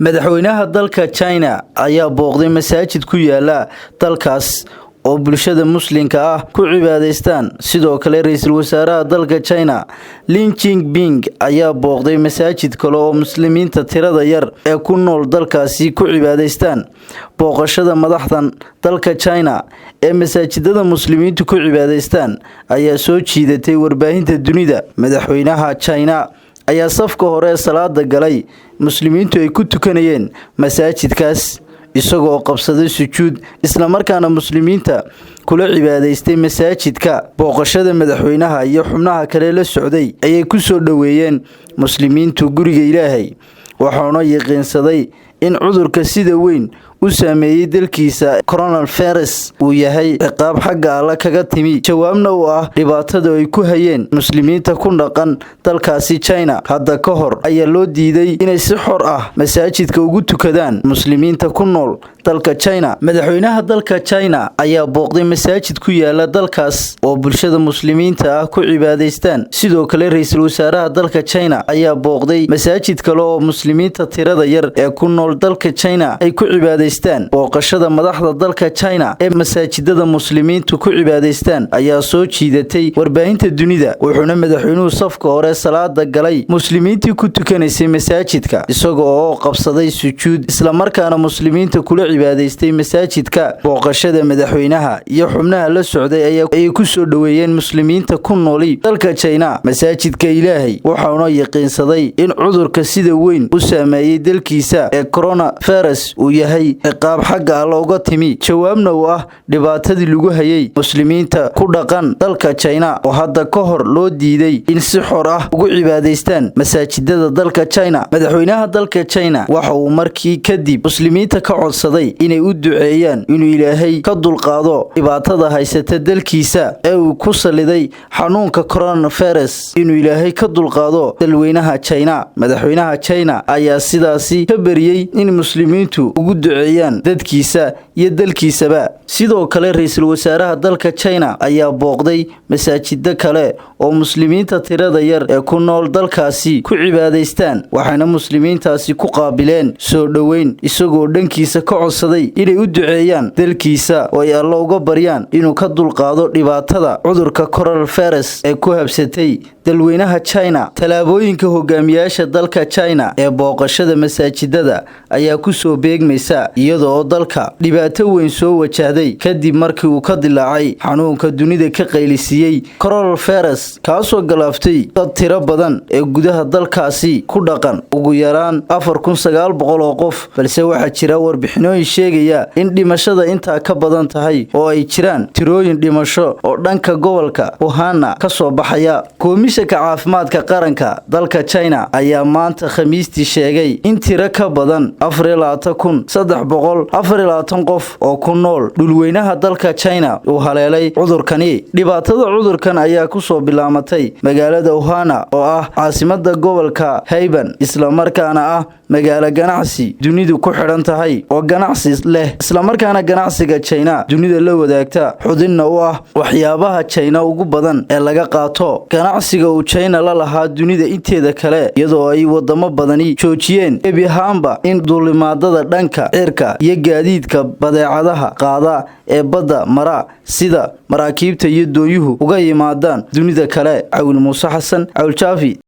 madaxweynaha dalka China ayaa booqday masaajid ku yaala dalkaas oo bulshada muslimka ah ku cibaadaystaan. sidoo kale ra'iisul wasaaraha dalka China Li Jinping ayaa booqday masaajid kale oo muslimiinta tirada yar ee ku nool dalkaasi ku cibaadaystaan. booqashada madaxdan dalka China ee masaajidada muslimiintu ku cibaadaystaan ayaa soo jiidatay warbaahinta dunida. madaxweynaha China ayaa safka hore salaada galay muslimiintu ay ku tukanayeen masaajidkaas isagoo qabsaday sujuud isla markaana muslimiinta kula cibaadaystay masaajidka. booqashada madaxweynaha iyo xubnaha kale la socday ayay ku soo dhaweeyeen muslimiintu guriga Ilaahay, waxaana yaqiinsaday in cudurka sida weyn u saameeyay dalkiisa coronavirus uu yahay ciqaab xagga Alle kaga timi, jawaabna u ah dhibaatada ay ku hayeen muslimiinta ku dhaqan dalkaasi China. hadda ka hor ayaa loo diiday inay si xor ah masaajidka ugu tukadaan muslimiinta ku nool dalka China. madaxweynaha dalka China ayaa booqday masaajid ku yaala dalkaas oo bulshada muslimiinta ah ku cibaadaystaan. sidoo kale ra'iisul wasaaraha dalka China ayaa booqday masaajid kale oo muslimiinta tirada yar ee ku nool dalka China ay ku cibaadaystaan. booqashada madaxda dalka China ee masaajidada muslimiintu ku cibaadaystaan ayaa soo jiidatay warbaahinta dunida, wuxuuna madaxweynuhu safka hore salaada galay muslimiintii ku tukanaysay masaajidka isagoo qabsaday sujuud isla markaana muslimiinta kula cibaadaystay masaajidka. booqashada madaxweynaha iyo xubnaha la socday ayay ku soo dhaweeyeen muslimiinta ku nool dalka China masaajidka Ilaahay, waxaana yaqiinsaday in cudurka sida weyn u saameeyay dalkiisa ee coronavirus uu yahay ciqaab xagga Alle uga timi, jawaabna u ah dhibaatadii lagu hayay muslimiinta ku dhaqan dalka China oo hadda ka hor loo diiday in si xor ah ugu cibaadaystaan masaajidada dalka China. madaxweynaha dalka China waxa uu markii kadib muslimiinta ka codsaday inay u duceeyaan inuu Ilaahay ka dulqaado dhibaatada haysata dalkiisa ee uu ku saliday xanuunka coronavirus, inuu Ilaahay ka dulqaado dalweynaha China. madaxweynaha China ayaa sidaasi ka bariyay in muslimiintu ugu duceeyaan dadkiisa iyo dalkiisaba. sidoo kale ra'iisul wasaaraha dalka China ayaa booqday masaajid kale oo muslimiinta tirada yar ee ku nool dalkaasi ku cibaadaystaan, waxaana muslimiintaasi ku qaabileen soo dhaweyn isagoo dhankiisa ka codsaday inay u duceeyaan dalkiisa oo ay Alle uga baryaan inuu ka dulqaado dhibaatada cudurka coronavirus ee ku habsatay dalweynaha China. talaabooyinka hogaamiyaasha dalka China ee booqashada masaajidada ayaa ku soo beegmaysa iyadoo dalka dhibaato weyn soo wajahday kadib markii uu ka dilaacay xanuunka dunida ka qaylisiyay coronavirus kaasoo galaaftay dad tiro badan ee gudaha dalkaasi ku dhaqan ugu yaraan 4900 oo qof, balse waxaa jira warbixinooyin sheegaya in dhimashada intaa ka badan tahay oo ay jiraan tirooyin dhimasho oo dhanka gobolka Wuhan ka soo baxaya. komishanka caafimaadka qaranka dalka China ayaa maanta Khamiistii sheegay in tiro ka badan 4,324 qof oo ku nool dhulweynaha dalka China uu haleelay cudurkani. dhibaatada cudurkan ayaa ku soo bilaamatay magaalada Wuhan oo ah caasimadda gobolka Hebei, isla markaana ah magaalo ganacsi dunidu ku xidhan tahay oo ganacsi leh, isla markaana ganacsiga China dunida la wadaagta xudinna u ah waxyaabaha China ugu badan ee laga qaato. ganacsiga uu China la lahaa dunida inteeda kale, iyadoo ay wadamo badani joojiyeen gebi ahaanba in duulimaadada dhanka cirka iyo gaadiidka badeecadaha qaada ee badda mara sida maraakiibta iyo dooyuhu uga yimaadaan dunida kale. Cawil Muuse Xasan, Cawil Jaafi.